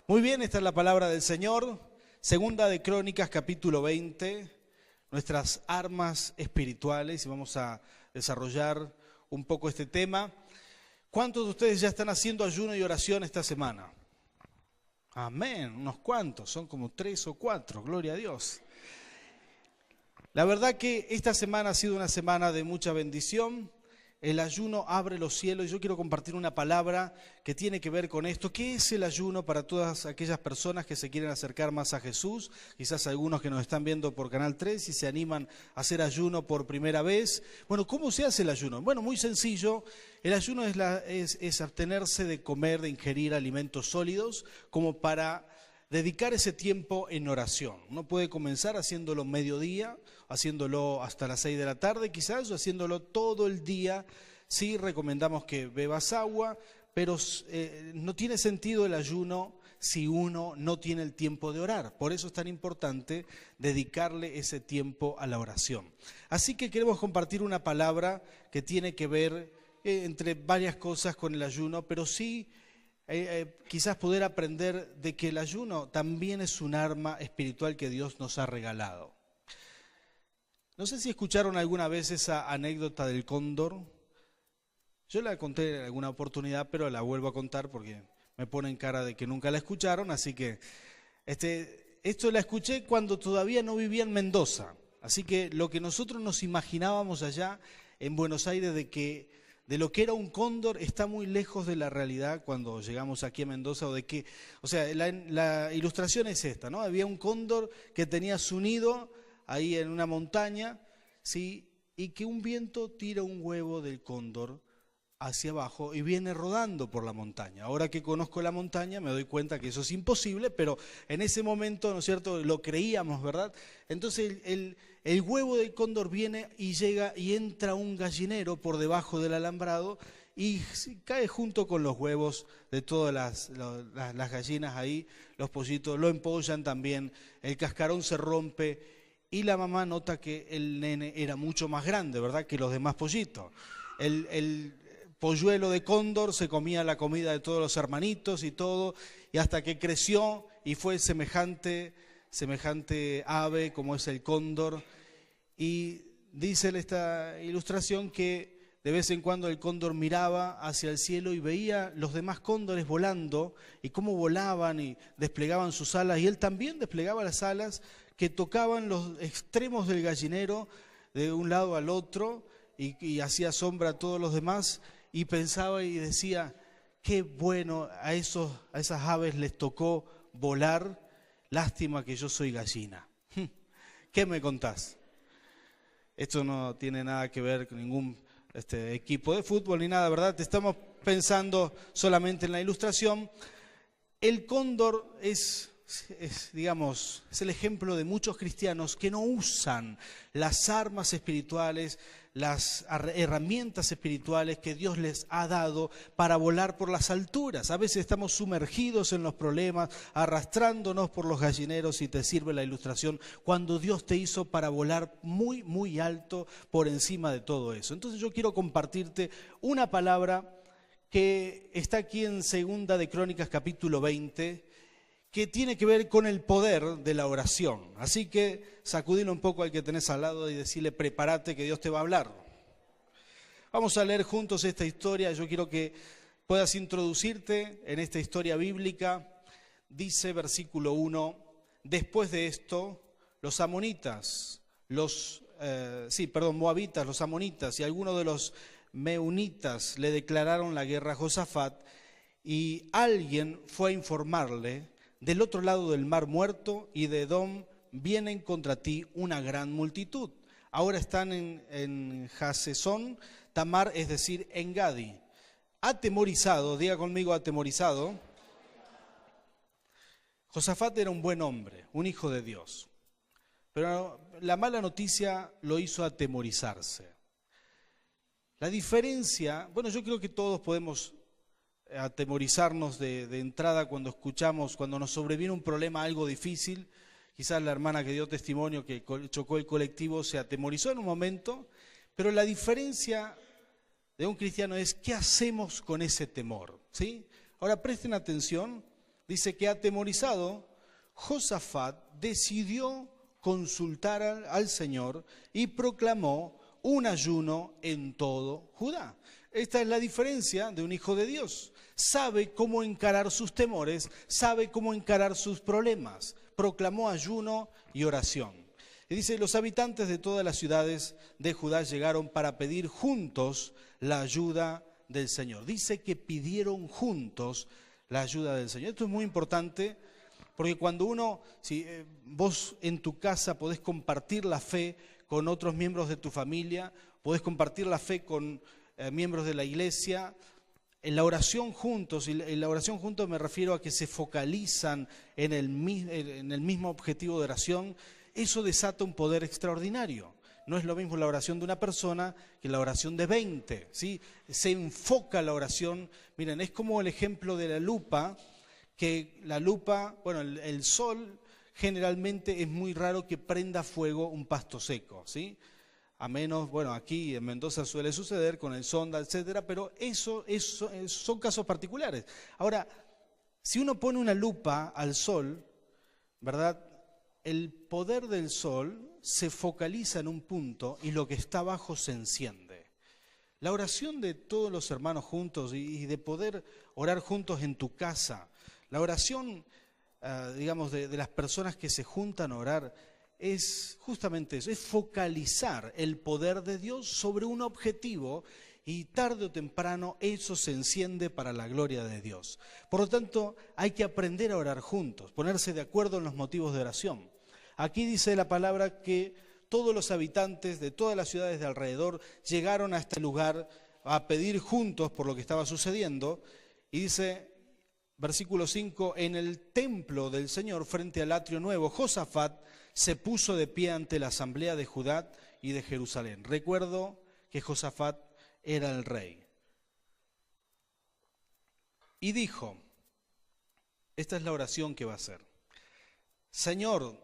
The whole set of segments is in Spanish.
Muy bien, esta es la palabra del Señor. Segunda de Crónicas, capítulo 20, nuestras armas espirituales, y vamos a desarrollar un poco este tema. ¿Cuántos de ustedes ya están haciendo ayuno y oración esta semana? Amén, unos cuantos, son como 3 o 4, gloria a Dios. La verdad que esta semana ha sido una semana de mucha bendición. El ayuno abre los cielos y yo quiero compartir una palabra que tiene que ver con esto. ¿Qué es el ayuno para todas aquellas personas que se quieren acercar más a Jesús? Quizás algunos que nos están viendo por Canal 3 y se animan a hacer ayuno por primera vez. Bueno, ¿cómo se hace el ayuno? Bueno, muy sencillo. El ayuno es abstenerse de comer, de ingerir alimentos sólidos, como para dedicar ese tiempo en oración. Uno puede comenzar haciéndolo mediodía, haciéndolo hasta las 6 de la tarde quizás, o haciéndolo todo el día. Sí, recomendamos que bebas agua, pero no tiene sentido el ayuno si uno no tiene el tiempo de orar. Por eso es tan importante dedicarle ese tiempo a la oración. Así que queremos compartir una palabra que tiene que ver entre varias cosas con el ayuno, pero sí quizás poder aprender de que el ayuno también es un arma espiritual que Dios nos ha regalado. No sé si escucharon alguna vez esa anécdota del cóndor. Yo la conté en alguna oportunidad, pero la vuelvo a contar porque me ponen cara de que nunca la escucharon, así que esto la escuché cuando todavía no vivía en Mendoza. Así que lo que nosotros nos imaginábamos allá en Buenos Aires de lo que era un cóndor está muy lejos de la realidad cuando llegamos aquí a Mendoza, la ilustración es esta, ¿no? Había un cóndor que tenía su nido ahí en una montaña, ¿sí? Y que un viento tira un huevo del cóndor hacia abajo y viene rodando por la montaña. Ahora que conozco la montaña me doy cuenta que eso es imposible, pero en ese momento, ¿no es cierto?, lo creíamos, ¿verdad? Entonces el huevo del cóndor viene y llega y entra un gallinero por debajo del alambrado y cae junto con los huevos de todas las gallinas ahí, los pollitos lo empollan también, el cascarón se rompe y la mamá nota que el nene era mucho más grande, ¿verdad?, que los demás pollitos. El polluelo de cóndor se comía la comida de todos los hermanitos y todo, y hasta que creció y fue semejante ave como es el cóndor. Y dice esta ilustración que de vez en cuando el cóndor miraba hacia el cielo y veía los demás cóndores volando y cómo volaban y desplegaban sus alas, y él también desplegaba las alas que tocaban los extremos del gallinero de un lado al otro y hacía sombra a todos los demás, y pensaba y decía, qué bueno, a esas aves les tocó volar, lástima que yo soy gallina. ¿Qué me contás? Esto no tiene nada que ver con ningún equipo de fútbol ni nada, ¿verdad? Estamos pensando solamente en la ilustración. El cóndor es el ejemplo de muchos cristianos que no usan las armas espirituales, las herramientas espirituales que Dios les ha dado para volar por las alturas. A veces estamos sumergidos en los problemas, arrastrándonos por los gallineros, y te sirve la ilustración, cuando Dios te hizo para volar muy, muy alto por encima de todo eso. Entonces yo quiero compartirte una palabra que está aquí en Segunda de Crónicas, capítulo 20, que tiene que ver con el poder de la oración. Así que sacudile un poco al que tenés al lado y decirle, prepárate que Dios te va a hablar. Vamos a leer juntos esta historia. Yo quiero que puedas introducirte en esta historia bíblica. Dice versículo 1, después de esto, los amonitas, moabitas, los amonitas y algunos de los meunitas le declararon la guerra a Josafat, y alguien fue a informarle, del otro lado del mar Muerto y de Edom vienen contra ti una gran multitud. Ahora están en Hasezón Tamar, es decir, en Gadi. Atemorizado, diga conmigo atemorizado. Josafat era un buen hombre, un hijo de Dios. Pero la mala noticia lo hizo atemorizarse. La diferencia, yo creo que todos podemos atemorizarnos de entrada cuando nos sobreviene un problema, algo difícil. Quizás la hermana que dio testimonio que chocó el colectivo se atemorizó en un momento, pero la diferencia de un cristiano es qué hacemos con ese temor, ¿sí? Ahora presten atención, dice que atemorizado, Josafat decidió consultar al Señor y proclamó un ayuno en todo Judá. Esta es la diferencia de un hijo de Dios. Sabe cómo encarar sus temores, sabe cómo encarar sus problemas. Proclamó ayuno y oración. Y dice, los habitantes de todas las ciudades de Judá llegaron para pedir juntos la ayuda del Señor. Dice que pidieron juntos la ayuda del Señor. Esto es muy importante porque cuando si vos en tu casa podés compartir la fe con otros miembros de tu familia, podés compartir la fe con miembros de la iglesia, en la oración juntos, y en la oración juntos me refiero a que se focalizan en el mismo objetivo de oración, eso desata un poder extraordinario. No es lo mismo la oración de una persona que la oración de 20, ¿sí? Se enfoca la oración. Miren, es como el ejemplo de la lupa, que la lupa, bueno, el sol generalmente es muy raro que prenda fuego un pasto seco, ¿sí? A menos, bueno, aquí en Mendoza suele suceder con el sonda, etcétera, pero eso son casos particulares. Ahora, si uno pone una lupa al sol, ¿verdad? El poder del sol se focaliza en un punto y lo que está abajo se enciende. La oración de todos los hermanos juntos y de poder orar juntos en tu casa, la oración, digamos, de las personas que se juntan a orar, es justamente eso, es focalizar el poder de Dios sobre un objetivo y tarde o temprano eso se enciende para la gloria de Dios. Por lo tanto, hay que aprender a orar juntos, ponerse de acuerdo en los motivos de oración. Aquí dice la palabra que todos los habitantes de todas las ciudades de alrededor llegaron a este lugar a pedir juntos por lo que estaba sucediendo y dice, versículo 5, en el templo del Señor frente al atrio nuevo, Josafat se puso de pie ante la asamblea de Judá y de Jerusalén. Recuerdo que Josafat era el rey. Y dijo, esta es la oración que va a hacer. Señor,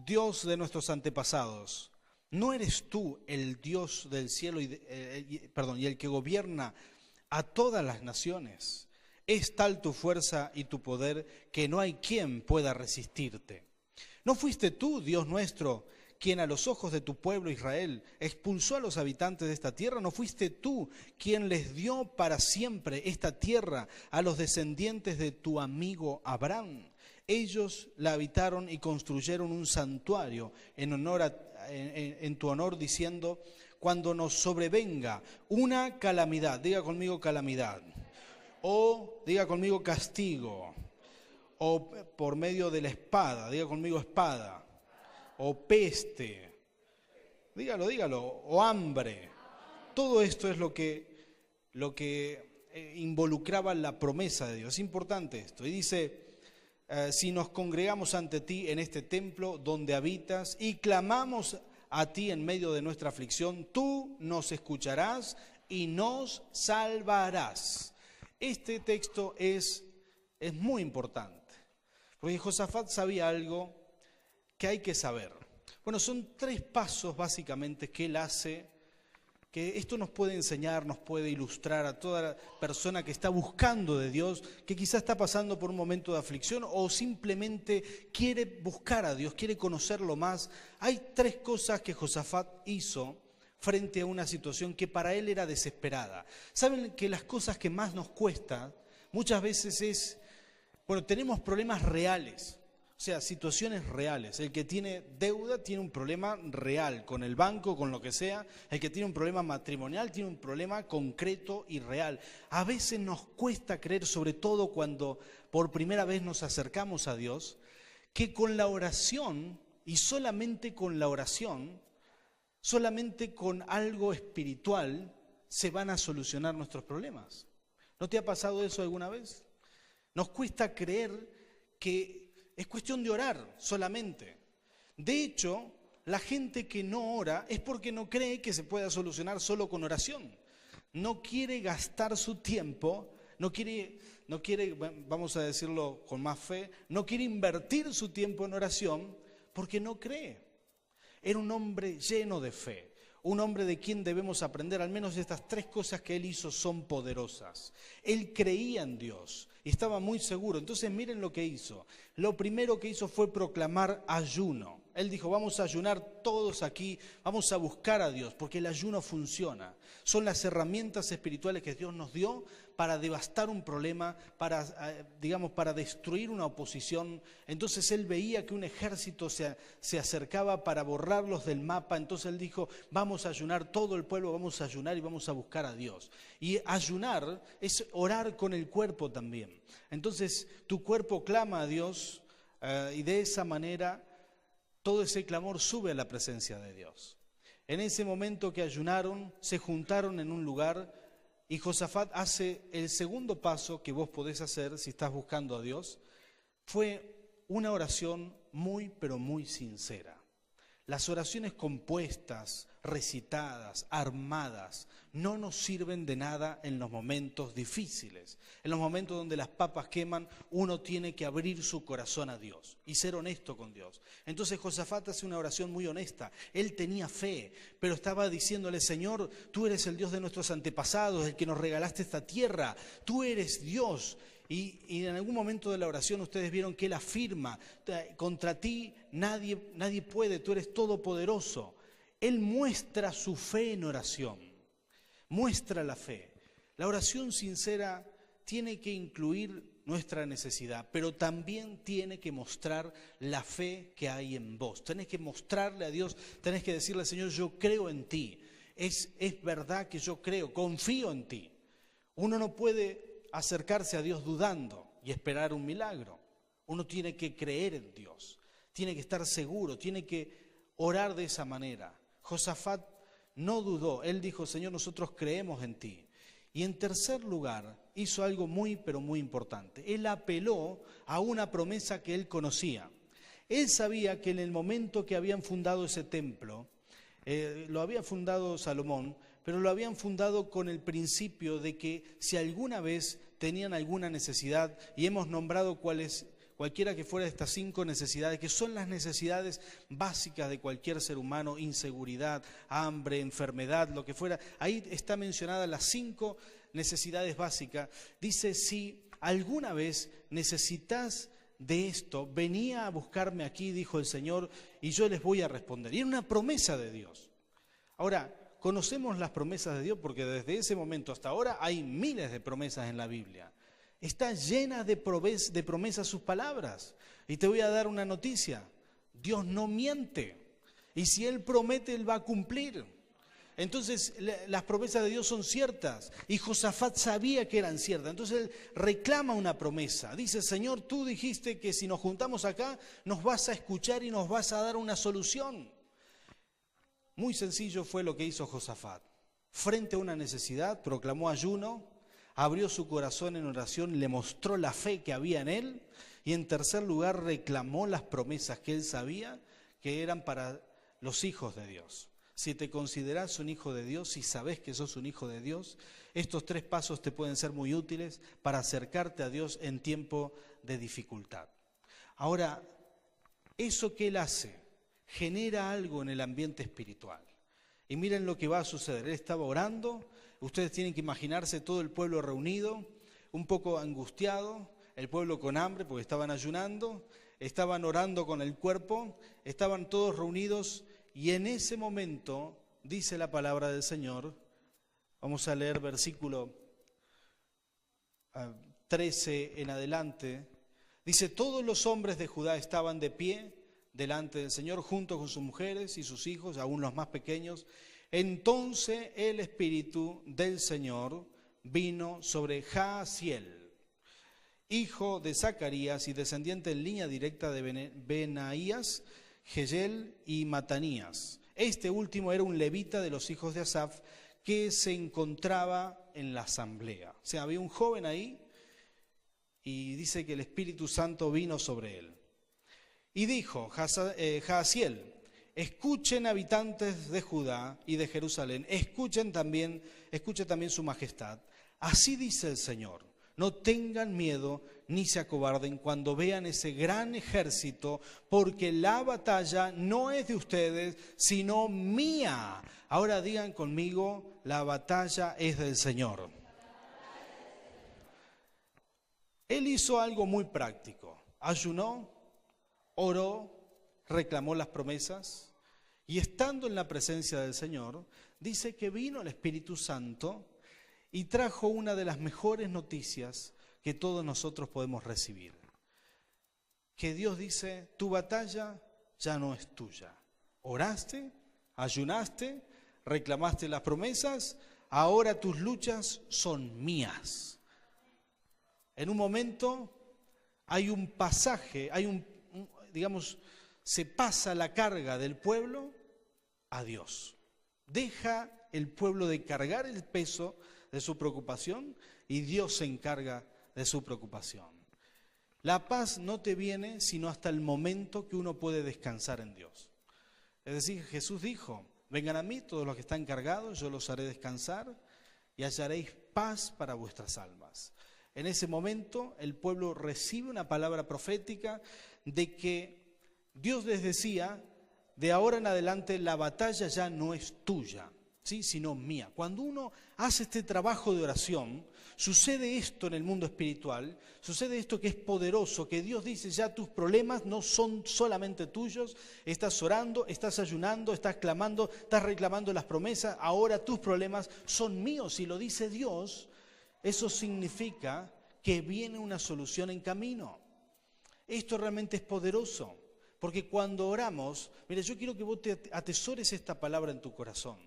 Dios de nuestros antepasados, ¿no eres tú el Dios del cielo y el que gobierna a todas las naciones? Es tal tu fuerza y tu poder que no hay quien pueda resistirte. ¿No fuiste tú, Dios nuestro, quien a los ojos de tu pueblo Israel expulsó a los habitantes de esta tierra? ¿No fuiste tú quien les dio para siempre esta tierra a los descendientes de tu amigo Abraham? Ellos la habitaron y construyeron un santuario en tu honor, diciendo, cuando nos sobrevenga una calamidad, diga conmigo calamidad, o diga conmigo castigo, o por medio de la espada, diga conmigo espada, o peste, dígalo, o hambre. Todo esto es lo que involucraba la promesa de Dios. Es importante esto. Y dice, si nos congregamos ante ti en este templo donde habitas y clamamos a ti en medio de nuestra aflicción, tú nos escucharás y nos salvarás. Este texto es muy importante, porque Josafat sabía algo que hay que saber. Bueno, son 3 pasos básicamente que él hace, que esto nos puede enseñar, nos puede ilustrar a toda persona que está buscando de Dios, que quizás está pasando por un momento de aflicción o simplemente quiere buscar a Dios, quiere conocerlo más. Hay 3 cosas que Josafat hizo frente a una situación que para él era desesperada. ¿Saben que las cosas que más nos cuesta muchas veces tenemos problemas reales? O sea, situaciones reales. El que tiene deuda tiene un problema real con el banco, con lo que sea. El que tiene un problema matrimonial tiene un problema concreto y real. A veces nos cuesta creer, sobre todo cuando por primera vez nos acercamos a Dios, que con la oración y solamente con la oración, solamente con algo espiritual se van a solucionar nuestros problemas. ¿No te ha pasado eso alguna vez? Nos cuesta creer que es cuestión de orar solamente. De hecho, la gente que no ora es porque no cree que se pueda solucionar solo con oración. No quiere gastar su tiempo, no quiere, vamos a decirlo con más fe, no quiere invertir su tiempo en oración porque no cree. Era un hombre lleno de fe, un hombre de quien debemos aprender, al menos estas 3 cosas que él hizo son poderosas. Él creía en Dios y estaba muy seguro. Entonces miren lo que hizo. Lo primero que hizo fue proclamar ayuno. Él dijo, vamos a ayunar todos aquí, vamos a buscar a Dios, porque el ayuno funciona. Son las herramientas espirituales que Dios nos dio para devastar un problema, para destruir una oposición. Entonces él veía que un ejército se acercaba para borrarlos del mapa. Entonces él dijo, vamos a ayunar, todo el pueblo vamos a ayunar y vamos a buscar a Dios. Y ayunar es orar con el cuerpo también. Entonces tu cuerpo clama a Dios y de esa manera todo ese clamor sube a la presencia de Dios. En ese momento que ayunaron, se juntaron en un lugar y Josafat hace el segundo paso que vos podés hacer si estás buscando a Dios. Fue una oración muy, pero muy sincera. Las oraciones compuestas, recitadas, armadas, no nos sirven de nada en los momentos difíciles. En los momentos donde las papas queman, uno tiene que abrir su corazón a Dios y ser honesto con Dios. Entonces Josafat hace una oración muy honesta. Él tenía fe, pero estaba diciéndole, Señor, tú eres el Dios de nuestros antepasados, el que nos regalaste esta tierra, tú eres Dios. Y en algún momento de la oración ustedes vieron que él afirma, contra ti nadie puede, tú eres todopoderoso. Él muestra su fe en oración, muestra la fe. La oración sincera tiene que incluir nuestra necesidad, pero también tiene que mostrar la fe que hay en vos. Tenés que mostrarle a Dios, tenés que decirle, Señor, yo creo en ti. Es verdad que yo creo, confío en ti. Uno no puede acercarse a Dios dudando y esperar un milagro. Uno tiene que creer en Dios, tiene que estar seguro, tiene que orar de esa manera. Josafat no dudó, él dijo, Señor, nosotros creemos en ti. Y en tercer lugar, hizo algo muy, pero muy importante. Él apeló a una promesa que él conocía. Él sabía que en el momento que habían fundado ese templo, lo había fundado Salomón, pero lo habían fundado con el principio de que si alguna vez tenían alguna necesidad, y hemos nombrado cualquiera que fuera de estas 5 necesidades, que son las necesidades básicas de cualquier ser humano, inseguridad, hambre, enfermedad, lo que fuera, ahí está mencionadas las 5 necesidades básicas. Dice, si alguna vez necesitas de esto, venía a buscarme aquí, dijo el Señor, y yo les voy a responder. Y era una promesa de Dios. Ahora, conocemos las promesas de Dios porque desde ese momento hasta ahora hay miles de promesas en la Biblia. Está llena de promesas sus palabras. Y te voy a dar una noticia. Dios no miente. Y si Él promete, Él va a cumplir. Entonces las promesas de Dios son ciertas. Y Josafat sabía que eran ciertas. Entonces él reclama una promesa. Dice, Señor, tú dijiste que si nos juntamos acá, nos vas a escuchar y nos vas a dar una solución. Muy sencillo fue lo que hizo Josafat. Frente a una necesidad, proclamó ayuno, abrió su corazón en oración, le mostró la fe que había en él y en tercer lugar reclamó las promesas que él sabía que eran para los hijos de Dios. Si te considerás un hijo de Dios, si sabés que sos un hijo de Dios, estos 3 pasos te pueden ser muy útiles para acercarte a Dios en tiempo de dificultad. Ahora, eso que él hace genera algo en el ambiente espiritual. Y miren lo que va a suceder. Él estaba orando, ustedes tienen que imaginarse todo el pueblo reunido, un poco angustiado, el pueblo con hambre porque estaban ayunando, estaban orando con el cuerpo, estaban todos reunidos y en ese momento dice la palabra del Señor. Vamos a leer versículo 13 en adelante. Dice, todos los hombres de Judá estaban de pie delante del Señor, junto con sus mujeres y sus hijos, aún los más pequeños. Entonces el Espíritu del Señor vino sobre Jaasiel, hijo de Zacarías y descendiente en línea directa de Benaías, Jeyel y Matanías. Este último era un levita de los hijos de Asaf que se encontraba en la asamblea. O sea, había un joven ahí y dice que el Espíritu Santo vino sobre él. Y dijo Jaasiel, escuchen habitantes de Judá y de Jerusalén, escuche también su majestad. Así dice el Señor, no tengan miedo ni se acobarden cuando vean ese gran ejército, porque la batalla no es de ustedes, sino mía. Ahora digan conmigo, la batalla es del Señor. Él hizo algo muy práctico. Ayunó, oró, reclamó las promesas y estando en la presencia del Señor, dice que vino el Espíritu Santo y trajo una de las mejores noticias que todos nosotros podemos recibir. Que Dios dice, tu batalla ya no es tuya. Oraste, ayunaste, reclamaste las promesas, ahora tus luchas son mías. En un momento hay un pasaje, digamos, se pasa la carga del pueblo a Dios. Deja el pueblo de cargar el peso de su preocupación y Dios se encarga de su preocupación. La paz no te viene sino hasta el momento que uno puede descansar en Dios. Es decir, Jesús dijo, vengan a mí todos los que están cargados, yo los haré descansar y hallaréis paz para vuestras almas. En ese momento el pueblo recibe una palabra profética de que Dios les decía, de ahora en adelante la batalla ya no es tuya, ¿sí?, sino mía. Cuando uno hace este trabajo de oración, sucede esto en el mundo espiritual, sucede esto que es poderoso, que Dios dice ya tus problemas no son solamente tuyos, estás orando, estás ayunando, estás clamando, estás reclamando las promesas, ahora tus problemas son míos. Y lo dice Dios, eso significa que viene una solución en camino. Esto realmente es poderoso, porque cuando oramos, mira, yo quiero que vos te atesores esta palabra en tu corazón.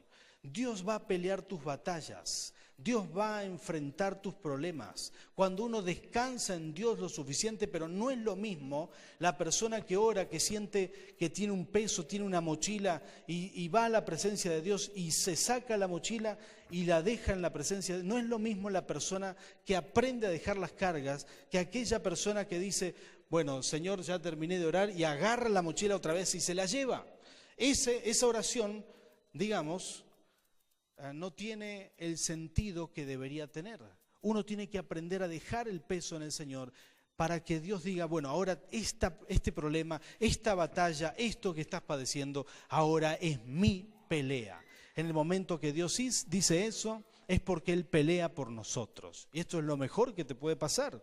Dios va a pelear tus batallas, Dios va a enfrentar tus problemas. Cuando uno descansa en Dios lo suficiente, pero no es lo mismo la persona que ora, que siente que tiene un peso, tiene una mochila y va a la presencia de Dios y se saca la mochila y la deja en la presencia de Dios. No es lo mismo la persona que aprende a dejar las cargas que aquella persona que dice, bueno, Señor, ya terminé de orar y agarra la mochila otra vez y se la lleva. Esa oración, digamos, no tiene el sentido que debería tener. Uno tiene que aprender a dejar el peso en el Señor para que Dios diga, bueno, ahora este problema, esta batalla, esto que estás padeciendo, ahora es mi pelea. En el momento que Dios dice eso, es porque Él pelea por nosotros. Y esto es lo mejor que te puede pasar.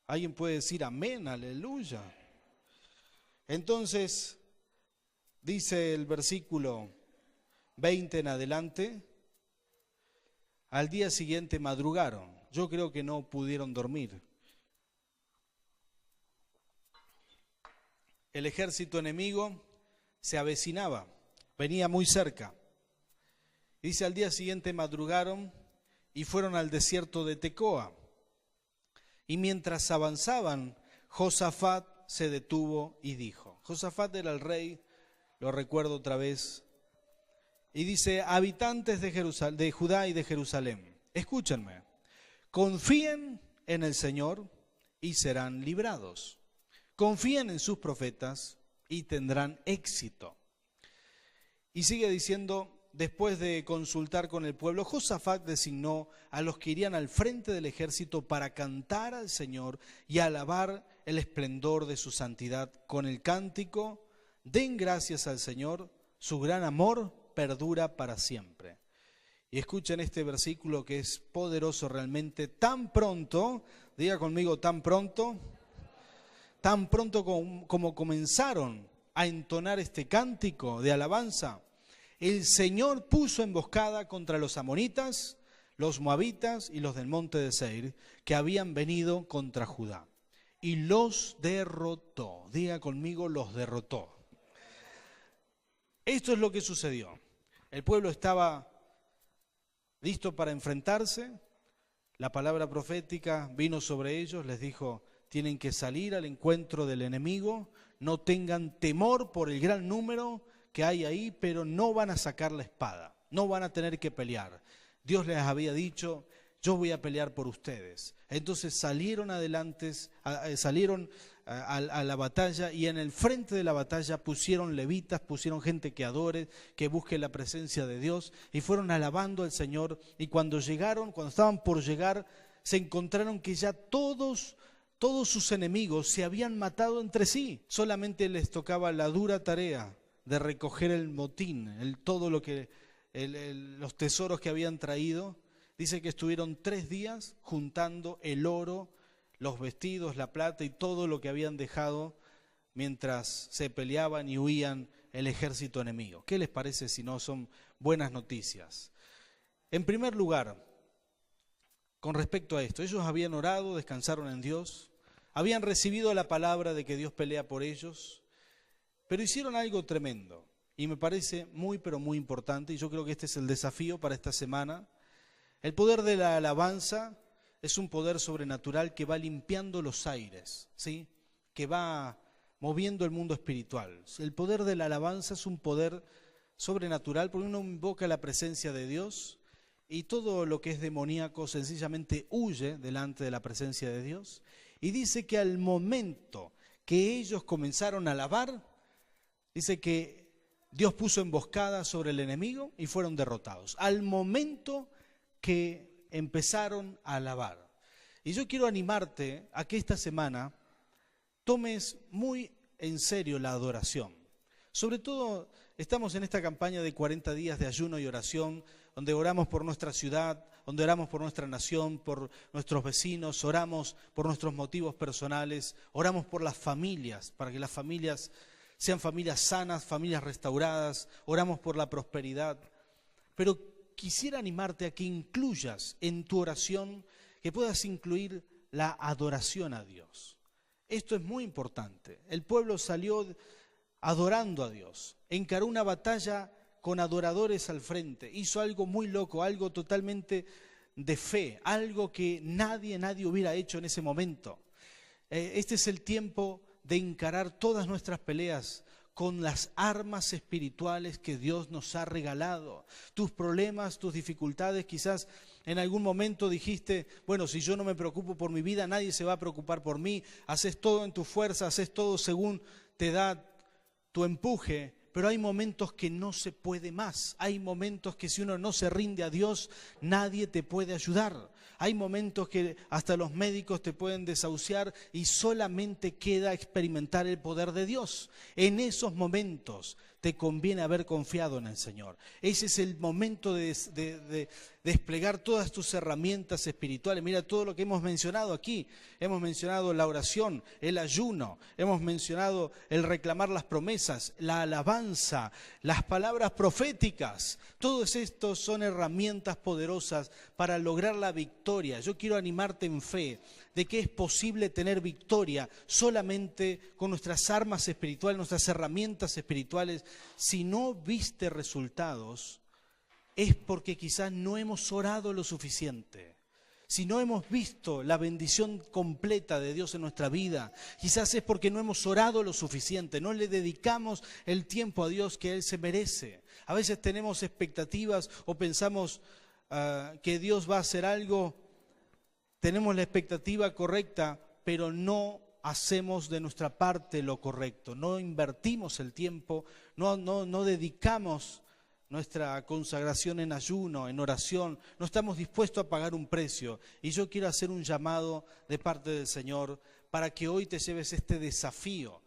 Alguien puede decir amén, aleluya. Entonces, dice el versículo 20 en adelante, al día siguiente madrugaron. Yo creo que no pudieron dormir. El ejército enemigo se avecinaba, venía muy cerca. Dice, al día siguiente madrugaron y fueron al desierto de Tecoa. Y mientras avanzaban, Josafat se detuvo y dijo, Josafat era el rey, lo recuerdo otra vez, y dice, habitantes de Judá y de Jerusalén, escúchenme, confíen en el Señor y serán librados. Confíen en sus profetas y tendrán éxito. Y sigue diciendo, después de consultar con el pueblo, Josafat designó a los que irían al frente del ejército para cantar al Señor y alabar el esplendor de su santidad con el cántico, den gracias al Señor, su gran amor perdura para siempre. Y escuchen este versículo que es poderoso realmente. Tan pronto, diga conmigo, tan pronto como comenzaron a entonar este cántico de alabanza, el Señor puso emboscada contra los amonitas, los moabitas y los del monte de Seir, que habían venido contra Judá. Y los derrotó. Diga conmigo, los derrotó. Esto es lo que sucedió. El pueblo estaba listo para enfrentarse. La palabra profética vino sobre ellos, les dijo, tienen que salir al encuentro del enemigo, no tengan temor por el gran número que hay ahí, pero no van a sacar la espada, no van a tener que pelear. Dios les había dicho, yo voy a pelear por ustedes. Entonces salieron adelante, salieron a la batalla, y en el frente de la batalla pusieron levitas, pusieron gente que adore, que busque la presencia de Dios, y fueron alabando al Señor. Y cuando estaban por llegar, se encontraron que ya todos sus enemigos se habían matado entre sí. Solamente les tocaba la dura tarea de recoger el botín, todo lo que, los tesoros que habían traído. Dice que estuvieron 3 días juntando el oro, los vestidos, la plata y todo lo que habían dejado mientras se peleaban y huían el ejército enemigo. ¿Qué les parece si no son buenas noticias? En primer lugar, con respecto a esto, ellos habían orado, descansaron en Dios, habían recibido la palabra de que Dios pelea por ellos, pero hicieron algo tremendo y me parece muy pero muy importante, y yo creo que este es el desafío para esta semana. El poder de la alabanza es un poder sobrenatural que va limpiando los aires, ¿sí? Que va moviendo el mundo espiritual. El poder de la alabanza es un poder sobrenatural porque uno invoca la presencia de Dios y todo lo que es demoníaco sencillamente huye delante de la presencia de Dios. Y dice que al momento que ellos comenzaron a alabar, dice que Dios puso emboscada sobre el enemigo y fueron derrotados. Al momento que empezaron a alabar. Y yo quiero animarte a que esta semana tomes muy en serio la adoración. Sobre todo, estamos en esta campaña de 40 días de ayuno y oración, donde oramos por nuestra ciudad, donde oramos por nuestra nación, por nuestros vecinos, oramos por nuestros motivos personales, oramos por las familias, para que las familias sean familias sanas, familias restauradas, oramos por la prosperidad. Pero quisiera animarte a que incluyas en tu oración, que puedas incluir la adoración a Dios. Esto es muy importante. El pueblo salió adorando a Dios, encaró una batalla con adoradores al frente, hizo algo muy loco, algo totalmente de fe, algo que nadie hubiera hecho en ese momento. Este es el tiempo de encarar todas nuestras peleas con las armas espirituales que Dios nos ha regalado. Tus problemas, tus dificultades, quizás en algún momento dijiste, bueno, si yo no me preocupo por mi vida, nadie se va a preocupar por mí. Haces todo en tu fuerza, haces todo según te da tu empuje, pero hay momentos que no se puede más. Hay momentos que si uno no se rinde a Dios, nadie te puede ayudar. Hay momentos que hasta los médicos te pueden desahuciar y solamente queda experimentar el poder de Dios. En esos momentos te conviene haber confiado en el Señor. Ese es el momento de desplegar todas tus herramientas espirituales. Mira todo lo que hemos mencionado aquí. Hemos mencionado la oración, el ayuno, hemos mencionado el reclamar las promesas, la alabanza, las palabras proféticas. Todos estos son herramientas poderosas para lograr la victoria. Yo quiero animarte en fe de que es posible tener victoria solamente con nuestras armas espirituales, nuestras herramientas espirituales. Si no viste resultados, es porque quizás no hemos orado lo suficiente. Si no hemos visto la bendición completa de Dios en nuestra vida, quizás es porque no hemos orado lo suficiente, no le dedicamos el tiempo a Dios que Él se merece. A veces tenemos expectativas o pensamos que Dios va a hacer algo, tenemos la expectativa correcta, pero no hacemos de nuestra parte lo correcto, no invertimos el tiempo, no dedicamos nuestra consagración en ayuno, en oración, no estamos dispuestos a pagar un precio. Y yo quiero hacer un llamado de parte del Señor para que hoy te lleves este desafío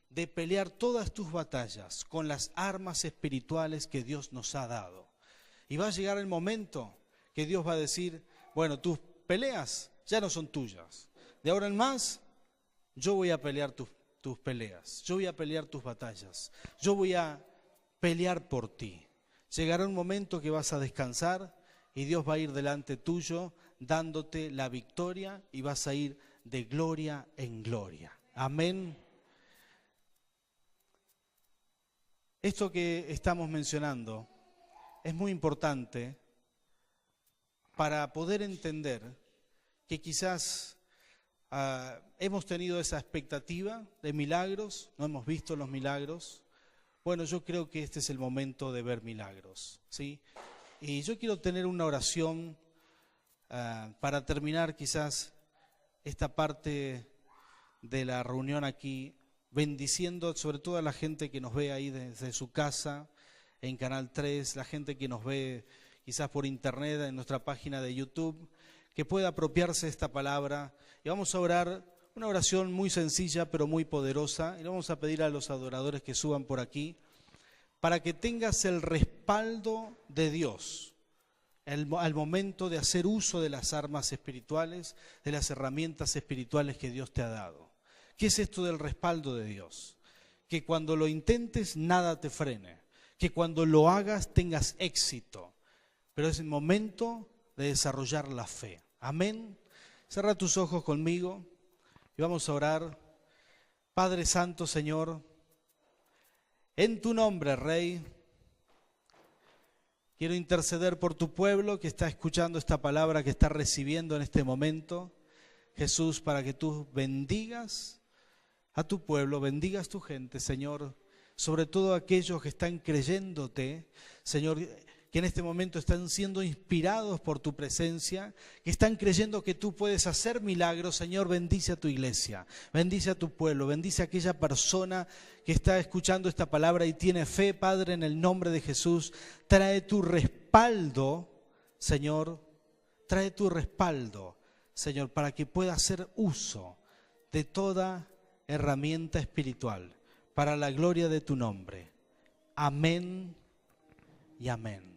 de pelear todas tus batallas con las armas espirituales que Dios nos ha dado. Y va a llegar el momento que Dios va a decir, bueno, tus peleas ya no son tuyas. De ahora en más, yo voy a pelear tus peleas, yo voy a pelear tus batallas, yo voy a pelear por ti. Llegará un momento que vas a descansar y Dios va a ir delante tuyo dándote la victoria y vas a ir de gloria en gloria. Amén. Esto que estamos mencionando es muy importante para poder entender que quizás hemos tenido esa expectativa de milagros, no hemos visto los milagros. Bueno, yo creo que este es el momento de ver milagros, ¿sí? Y yo quiero tener una oración para terminar quizás esta parte de la reunión aquí, bendiciendo sobre todo a la gente que nos ve ahí desde su casa, en Canal 3, la gente que nos ve quizás por internet, en nuestra página de YouTube, que pueda apropiarse de esta palabra. Y vamos a orar una oración muy sencilla pero muy poderosa. Y le vamos a pedir a los adoradores que suban por aquí para que tengas el respaldo de Dios al momento de hacer uso de las armas espirituales, de las herramientas espirituales que Dios te ha dado. ¿Qué es esto del respaldo de Dios? Que cuando lo intentes nada te frene, que cuando lo hagas tengas éxito, pero es el momento de desarrollar la fe. Amén. Cierra tus ojos conmigo y vamos a orar. Padre Santo, Señor, en tu nombre, Rey, quiero interceder por tu pueblo que está escuchando esta palabra, que está recibiendo en este momento. Jesús, para que tú bendigas a tu pueblo, bendigas tu gente, Señor, sobre todo aquellos que están creyéndote, Señor, que en este momento están siendo inspirados por tu presencia, que están creyendo que tú puedes hacer milagros. Señor, bendice a tu iglesia, bendice a tu pueblo, bendice a aquella persona que está escuchando esta palabra y tiene fe, Padre, en el nombre de Jesús. Trae tu respaldo, Señor, trae tu respaldo, Señor, para que pueda hacer uso de toda herramienta espiritual para la gloria de tu nombre. Amén y amén.